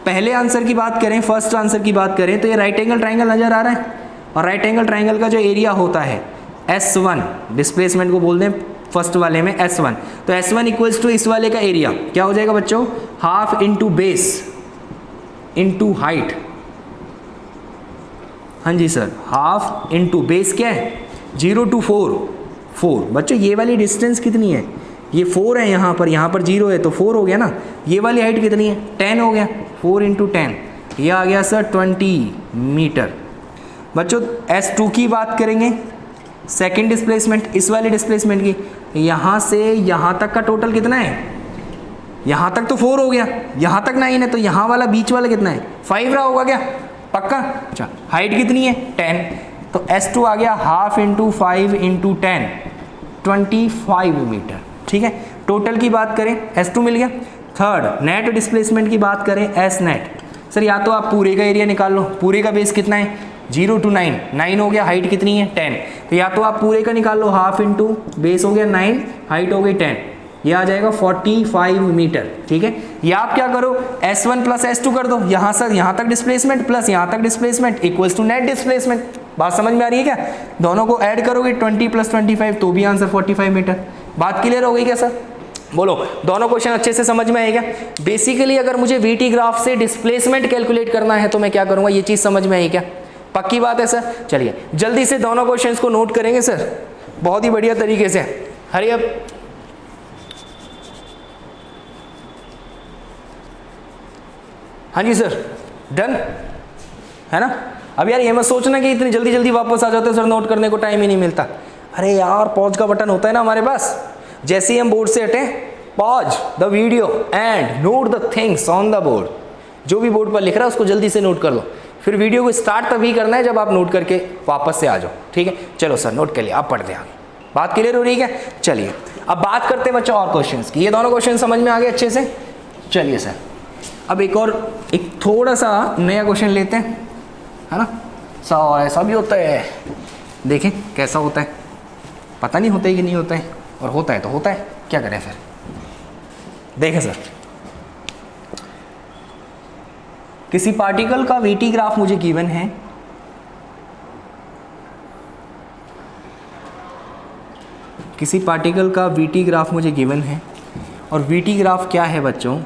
पहले आंसर की बात करें, फर्स्ट आंसर की बात करें तो ये राइट एंगल ट्राइंगल नजर आ रहा है, और राइट एंगल ट्राइंगल का जो एरिया होता है S1, डिस्प्लेसमेंट को बोल दें फर्स्ट वाले में S1, तो S1 इक्वल्स टू इस वाले का एरिया क्या हो जाएगा बच्चों? Half into base into height. हाँ जी सर, हाफ इंटू बेस क्या है? 0 to 4। बच्चों ये वाली डिस्टेंस कितनी है? ये 4 है, यहाँ पर 0 है तो 4 हो गया ना। ये वाली हाइट कितनी है? 10 हो गया, 4 इंटू 10, ये आ गया सर 20 मीटर। बच्चों S2 की बात करेंगे, सेकेंड डिस्प्लेसमेंट इस वाले डिस्प्लेसमेंट की, यहाँ से यहाँ तक का टोटल कितना है? यहाँ तक तो 4 हो गया, यहाँ तक 9 है, तो यहाँ वाला बीच वाला कितना है? 5 रहा होगा क्या? पक्का। अच्छा हाइट कितनी है? 10, तो S2 आ गया हाफ इंटू 5 इंटू 10, 25 मीटर, ठीक है। टोटल की बात करें S2 मिल गया। थर्ड नेट डिस्प्लेसमेंट की बात करें S नेट। सर या तो आप पूरे का एरिया निकाल लो, पूरे का बेस कितना है? 0 to 9 हो गया, हाइट कितनी है? 10, तो या तो आप पूरे का निकाल लो, हाफ इंटू बेस हो गया 9, हाइट हो गई 10, ये आ जाएगा 45 मीटर, ठीक है। या आप क्या करो, S1 प्लस S2 कर दो, यहाँ से यहाँ तक डिस्प्लेसमेंट प्लस यहाँ तक displacement equals to net displacement. बात समझ में आ रही है क्या? दोनों को ऐड करोगे 20 + 25 तो भी आंसर 45 मीटर। बात क्लियर हो गई क्या सर? बोलो दोनों क्वेश्चन अच्छे से समझ में आएगा। बेसिकली अगर मुझे VT ग्राफ से डिस्प्लेसमेंट कैलकुलेट करना है तो मैं क्या करूंगा, ये चीज समझ में आई क्या? पक्की बात है सर। चलिए जल्दी से दोनों क्वेश्चंस को नोट करेंगे सर, बहुत ही बढ़िया तरीके से। Hurry up. हाँ जी सर, डन है ना। अब यार ये मत सोचना कि इतनी जल्दी जल्दी वापस आ जाते सर, नोट करने को टाइम ही नहीं मिलता। अरे यार पॉज का बटन होता है ना हमारे पास, जैसे ही हम बोर्ड से हटे pause the video and note the things on the board. जो भी बोर्ड पर लिख रहा है उसको जल्दी से नोट कर लो, फिर वीडियो को स्टार्ट तभी करना है जब आप नोट करके वापस से आ जाओ, ठीक है। चलो सर नोट कर लिया, आप पढ़ते आगे। बात क्लियर हो रही है क्या? चलिए अब बात करते हैं बच्चों और क्वेश्चंस की। ये दोनों क्वेश्चन समझ में आ गए अच्छे से? चलिए सर अब एक थोड़ा सा नया क्वेश्चन लेते हैं, है ना। ऐसा भी होता है, देखें कैसा होता है, पता नहीं होता है कि नहीं होता है, और होता है तो होता है, क्या करें फिर। देखें सर, किसी पार्टिकल का VT ग्राफ मुझे गिवन है, किसी पार्टिकल का VT ग्राफ मुझे गिवन है, और VT ग्राफ क्या है बच्चों?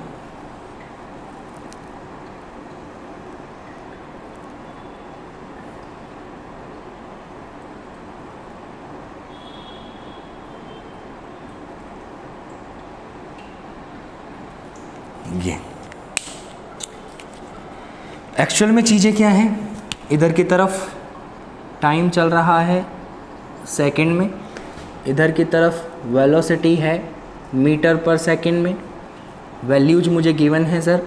ये एक्चुअल में चीज़ें क्या हैं, इधर की तरफ टाइम चल रहा है सेकंड में, इधर की तरफ वेलोसिटी है मीटर पर सेकंड में। वैल्यूज मुझे गिवन है सर,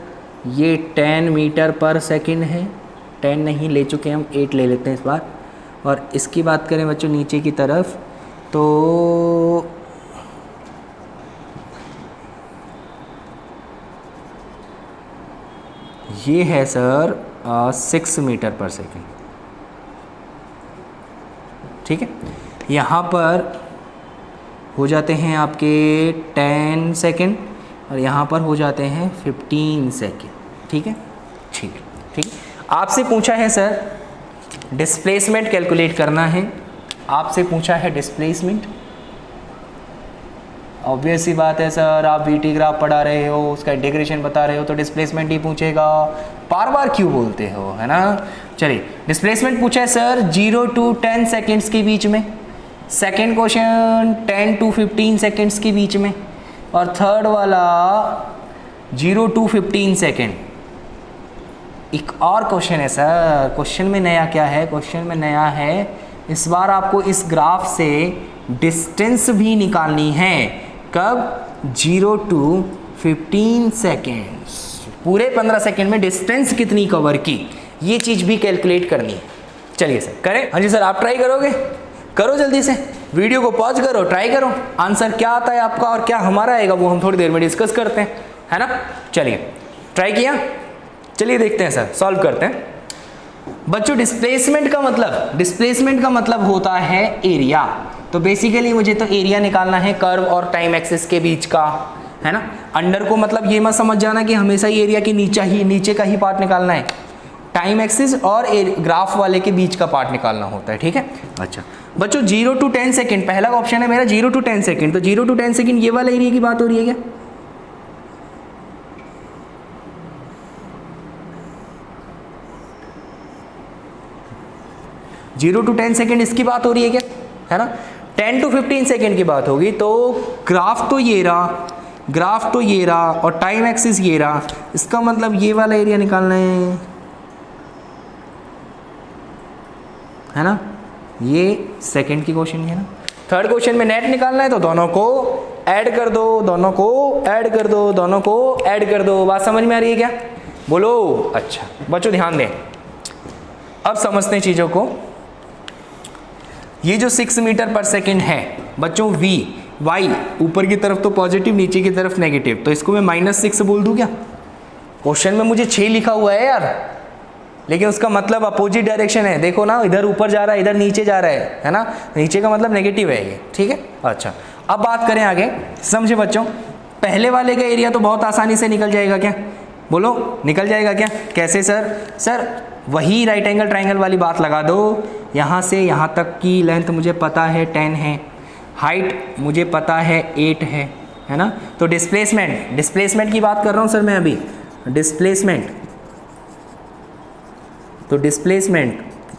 ये 10 मीटर पर सेकंड है, 10 नहीं ले चुके हम, 8 ले लेते हैं इस बार। और इसकी बात करें बच्चों नीचे की तरफ तो ये है सर 6 मीटर पर सेकंड, ठीक है। यहाँ पर हो जाते हैं आपके 10 सेकेंड और यहाँ पर हो जाते हैं 15 सेकेंड, ठीक है। ठीक है। आपसे पूछा है सर डिस्प्लेसमेंट कैलकुलेट करना है, आपसे पूछा है डिस्प्लेसमेंट। ऑब्वियस सी बात है सर, आप वीटी ग्राफ पढ़ा रहे हो, उसका इंटीग्रेशन बता रहे हो तो डिस्प्लेसमेंट ही पूछेगा, बार बार क्यों बोलते हो, है ना। चलिए डिस्प्लेसमेंट पूछा है सर 0 to 10 सेकेंड्स के बीच में, सेकेंड क्वेश्चन 10 to 15 सेकेंड्स के बीच में, और थर्ड वाला 0 to 15 सेकेंड। एक और क्वेश्चन है सर, क्वेश्चन में नया क्या है, क्वेश्चन में नया है इस बार आपको इस ग्राफ से डिस्टेंस भी निकालनी है। कब? 0 to 15 सेकेंड्स, पूरे 15 सेकेंड में डिस्टेंस कितनी कवर की, ये चीज़ भी कैलकुलेट करनी है। चलिए सर करें। हाँ जी सर, आप ट्राई करोगे? करो जल्दी से, वीडियो को पॉज करो, ट्राई करो। आंसर क्या आता है आपका और क्या हमारा आएगा वो हम थोड़ी देर में डिस्कस करते हैं, है ना। चलिए ट्राई किया, चलिए देखते हैं सर, सॉल्व करते हैं। बच्चों डिस्प्लेसमेंट का मतलब होता है एरिया। तो बेसिकली मुझे तो एरिया निकालना है कर्व और टाइम एक्सिस के बीच का, है ना। अंडर को मतलब ये मत समझ जाना कि हमेशा ही एरिया के नीचे का ही पार्ट निकालना है, टाइम एक्सिस और ग्राफ वाले के बीच का पार्ट निकालना होता है, ठीक है। अच्छा बच्चों 0 to 10 सेकेंड, पहला ऑप्शन है मेरा 0 to 10 सेकेंड, तो 0 to 10 सेकेंड ये वाला एरिया की बात हो रही है क्या? जीरो टू 10 सेकेंड इसकी बात हो रही है क्या, है ना। 10 to 15 सेकेंड की बात होगी तो ग्राफ तो ये रहा और टाइम एक्सिस ये रहा, इसका मतलब ये वाला एरिया निकालना है ना। ये सेकंड की क्वेश्चन है ना। थर्ड क्वेश्चन में नेट निकालना है तो दोनों को ऐड कर दो, बात समझ में आ रही है क्या? बोलो। अच्छा बच्चों ध्यान दें, अब समझते हैं चीज़ों को। ये जो 6 मीटर पर सेकेंड है बच्चों, वाई ऊपर की तरफ तो पॉजिटिव, नीचे की तरफ नेगेटिव, तो इसको मैं -6 बोल दूं क्या? क्वेश्चन में मुझे 6 लिखा हुआ है यार, लेकिन उसका मतलब अपोजिट डायरेक्शन है। देखो ना, इधर ऊपर जा रहा है, इधर नीचे जा रहा है ना। नीचे का मतलब नेगेटिव है ये, ठीक है। अच्छा अब बात करें आगे, समझे बच्चों। पहले वाले का एरिया तो बहुत आसानी से निकल जाएगा क्या? बोलो निकल जाएगा क्या? कैसे सर वही राइट एंगल ट्राइंगल वाली बात लगा दो। यहाँ से यहाँ तक की लेंथ मुझे पता है 10 है, हाइट मुझे पता है 8 है ना। तो डिस्प्लेसमेंट की बात कर रहा हूँ सर मैं अभी। डिस्प्लेसमेंट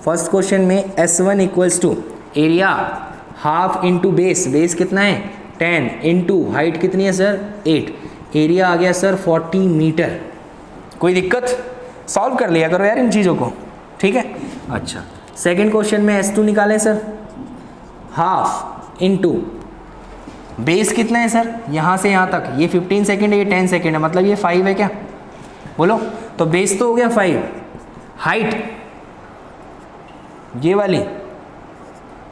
फर्स्ट क्वेश्चन में S1 equals to area half into base कितना है 10 इंटू हाइट कितनी है सर 8, एरिया आ गया सर 40 मीटर। कोई दिक्कत? सॉल्व कर लिया करो यार इन चीज़ों को, ठीक है। अच्छा सेकंड क्वेश्चन में S2 निकालें सर, हाफ इंटू बेस कितना है सर, यहाँ से यहाँ तक ये 15 सेकेंड है, ये 10 सेकेंड है, मतलब ये 5 है क्या? बोलो। तो बेस तो हो गया 5, हाइट ये वाली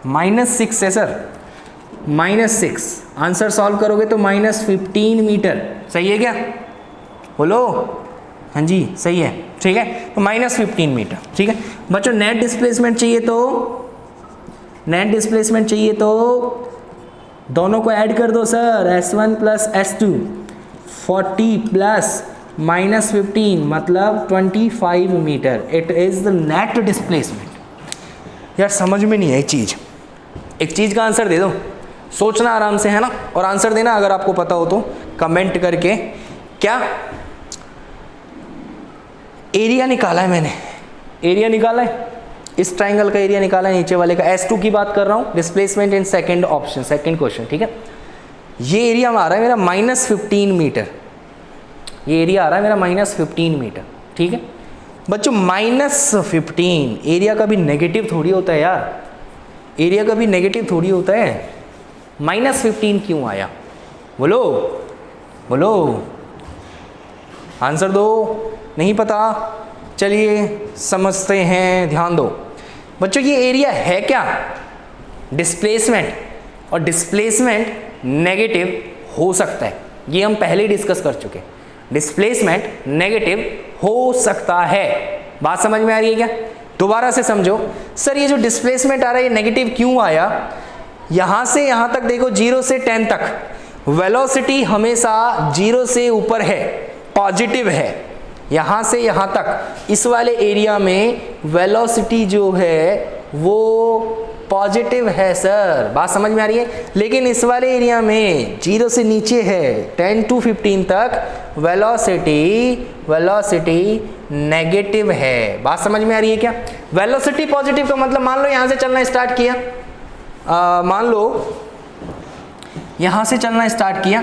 -6 है सर, -6। आंसर सॉल्व करोगे तो -15 मीटर, सही है क्या? बोलो। हाँ जी सही है, ठीक है। तो -15 मीटर, ठीक है बच्चों। नेट डिस्प्लेसमेंट चाहिए तो दोनों को ऐड कर दो sir, S1 plus S2, 40 plus -15 मतलब 25 metre. It is the net displacement. यार समझ में नहीं आई चीज़, एक चीज़ का आंसर दे दो, सोचना आराम से, है ना, और आंसर देना अगर आपको पता हो तो कमेंट करके। क्या एरिया निकाला है मैंने, एरिया निकाला है, इस ट्राइंगल का एरिया निकाला है, नीचे वाले का। S2 की बात कर रहा हूँ, displacement in second option, second question, ठीक है। ये एरिया आ रहा है मेरा -15 मीटर, ये एरिया आ रहा है मेरा -15 मीटर, ठीक है बच्चों। -15 एरिया का भी नेगेटिव थोड़ी होता है यार, एरिया का भी नेगेटिव थोड़ी होता है। -15 क्यों आया? बोलो आंसर दो। नहीं पता? चलिए समझते हैं, ध्यान दो बच्चों। ये एरिया है क्या? डिस्प्लेसमेंट, और डिस्प्लेसमेंट नेगेटिव हो सकता है, ये हम पहले ही डिस्कस कर चुके हैं। डिस्प्लेसमेंट नेगेटिव हो सकता है, बात समझ में आ रही है क्या? दोबारा से समझो सर, ये जो डिस्प्लेसमेंट आ रहा है ये नेगेटिव क्यों आया? यहां से यहां तक देखो 0 से 10 तक वेलोसिटी हमेशा 0 से ऊपर है, पॉजिटिव है। यहां से यहां तक इस वाले एरिया में वेलोसिटी जो है वो पॉजिटिव है सर, बात समझ में आ रही है। लेकिन इस वाले एरिया में 0 से नीचे है 10 to 15 तक वेलोसिटी नेगेटिव है, बात समझ में आ रही है क्या? वेलोसिटी पॉजिटिव का मतलब मान लो यहां से चलना स्टार्ट किया, मान लो यहां से चलना स्टार्ट किया,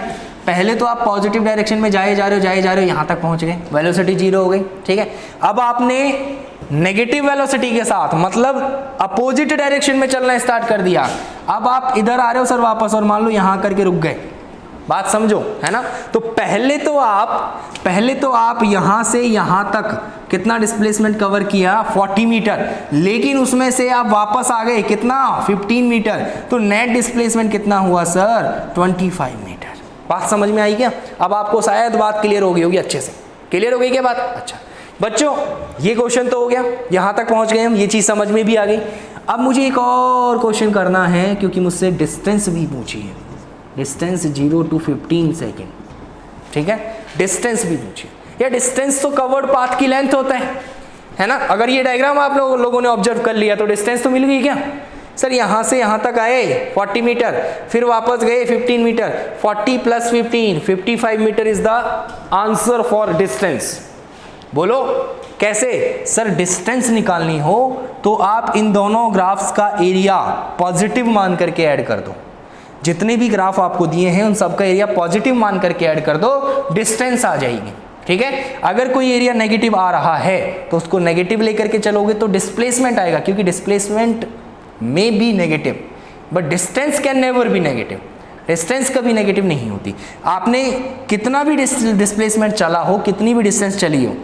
पहले तो आप पॉजिटिव डायरेक्शन में जाए जा रहे हो यहां तक पहुंच गए, वेलोसिटी 0 हो गई, ठीक है। अब आपने नेगेटिव वेलोसिटी के साथ मतलब अपोजिट डायरेक्शन में चलना स्टार्ट कर दिया, अब आप इधर आ रहे हो सर वापस और मान लो यहां करके रुक गए, बात समझो, है ना। तो पहले तो आप यहां से यहां तक कितना डिस्प्लेसमेंट कवर किया 40 मीटर, लेकिन उसमें से आप वापस आ गए कितना 15 मीटर, तो नेट डिस्प्लेसमेंट कितना हुआ सर 25 मीटर। बात समझ में आई क्या? अब आपको शायद बात क्लियर हो गई होगी, अच्छे से क्लियर हो गई क्या बात? अच्छा बच्चों, ये क्वेश्चन तो हो गया, यहां तक पहुंच गए हम, ये चीज समझ में भी आ गई। अब मुझे एक और क्वेश्चन करना है, क्योंकि मुझसे डिस्टेंस भी पूछी है, डिस्टेंस 0 to 15 सेकेंड, ठीक है, डिस्टेंस भी पूछी। या डिस्टेंस तो कवर्ड पाथ की लेंथ होता है ना। अगर ये डायग्राम आप लोगों ने ऑब्जर्व कर लिया तो डिस्टेंस तो मिल गई क्या सर? यहां से यहां तक आए 40 मीटर, फिर वापस गए 15 metre, 40 + 15 55 metre is the answer for distance. बोलो कैसे सर? डिस्टेंस निकालनी हो तो आप इन दोनों ग्राफ्स का एरिया पॉजिटिव मान करके ऐड कर दो, जितने भी ग्राफ आपको दिए हैं उन सबका एरिया पॉजिटिव मान करके ऐड कर दो, डिस्टेंस आ जाएगी, ठीक है। अगर कोई एरिया नेगेटिव आ रहा है तो उसको नेगेटिव लेकर के चलोगे तो डिस्प्लेसमेंट आएगा, क्योंकि डिस्प्लेसमेंट में be negative but distance can never be negative, distance कभी नेगेटिव नहीं होती। आपने कितना भी डिस्प्लेसमेंट चला हो, कितनी भी डिस्टेंस चली हो,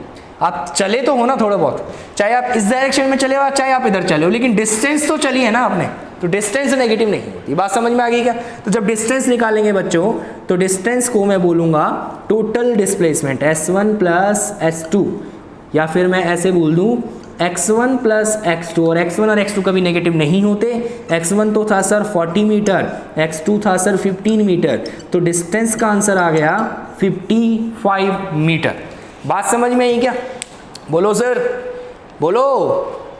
आप चले तो हो ना थोड़ा बहुत, चाहे आप इस डायरेक्शन में चले हो चाहे आप इधर चले हो, लेकिन डिस्टेंस तो चली है ना आपने, तो डिस्टेंस नेगेटिव नहीं होती। बात समझ में आ गई क्या? तो जब डिस्टेंस निकालेंगे बच्चों तो डिस्टेंस को मैं बोलूंगा टोटल डिस्प्लेसमेंट S1 + S2, या फिर मैं ऐसे बोल दूं x1 + x2, और x1 और x2 कभी नेगेटिव नहीं होते। x1 तो था सर 40 मीटर, x2 था सर 15 मीटर, तो डिस्टेंस का आंसर आ गया 55 मीटर। बात समझ में आई क्या? बोलो सर, बोलो,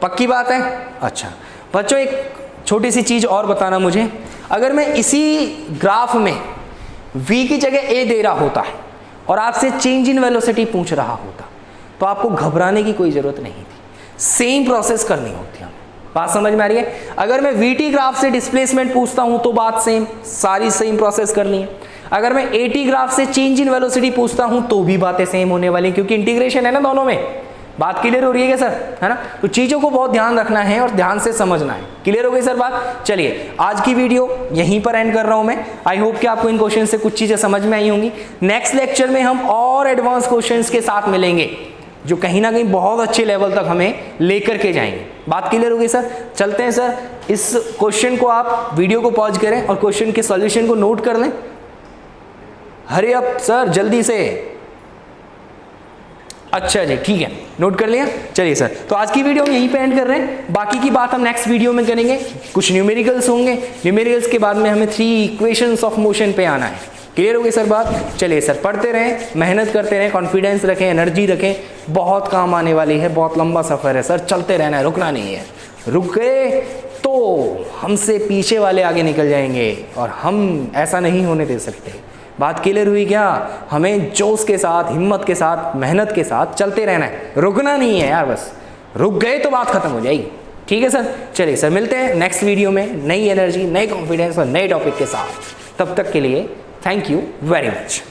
पक्की बात है? अच्छा बच्चों, एक छोटी सी चीज और बताना मुझे, अगर मैं इसी ग्राफ में v की जगह a दे रहा होता है और आपसे चेंज इन वेलोसिटी पूछ रहा होता तो आपको घबराने की कोई जरूरत नहीं थी, सेम प्रोसेस करनी होती है। बात समझ में आ रही है? अगर मैं VT ग्राफ से डिस्प्लेसमेंट पूछता हूं तो बात सेम, सारी सेम प्रोसेस करनी है। अगर मैं AT ग्राफ से चेंज इन वेलोसिटी पूछता हूं तो भी बातें सेम होने वाली, क्योंकि इंटीग्रेशन है ना दोनों में। बात क्लियर हो रही है क्या सर? है ना। तो चीजों को बहुत ध्यान रखना है और ध्यान से समझना है। क्लियर हो गई सर बात? चलिए आज की वीडियो यहीं पर एंड कर रहा हूं मैं। आई होप कि आपको इन क्वेश्चन से कुछ चीजें समझ में आई होंगी। नेक्स्ट लेक्चर में हम और एडवांस क्वेश्चंस के साथ मिलेंगे जो कहीं ना कहीं बहुत अच्छे लेवल तक हमें लेकर के जाएंगे। बात क्लियर हो गई सर? चलते हैं सर। इस क्वेश्चन को आप वीडियो को पॉज करें और क्वेश्चन के सॉल्यूशन को नोट कर लें। हरी अप सर, जल्दी से। अच्छा जी, ठीक है, नोट कर लिया। चलिए सर, तो आज की वीडियो हम यहीं पे एंड कर रहे हैं। बाकी की बात हम नेक्स्ट वीडियो में करेंगे। कुछ न्यूमेरिकल्स होंगे, न्यूमेरिकल्स के बाद में हमें 3 इक्वेशंस ऑफ मोशन पे आना है। क्लियर हो गई सर बात? चलिए सर, पढ़ते रहें, मेहनत करते रहें, कॉन्फिडेंस रखें, एनर्जी रखें, बहुत काम आने वाली है, बहुत लंबा सफर है सर, चलते रहना है, रुकना नहीं है। रुक गए तो हमसे पीछे वाले आगे निकल जाएंगे और हम ऐसा नहीं होने दे सकते। बात क्लियर हुई क्या? हमें जोश के साथ, हिम्मत के साथ, मेहनत के साथ चलते रहना है, रुकना नहीं है यार। बस रुक गए तो बात खत्म हो जाएगी। ठीक है सर? चलिए सर, मिलते हैं नेक्स्ट वीडियो में नई एनर्जी, नई कॉन्फिडेंस और नए टॉपिक के साथ। तब तक के लिए थैंक यू वेरी मच।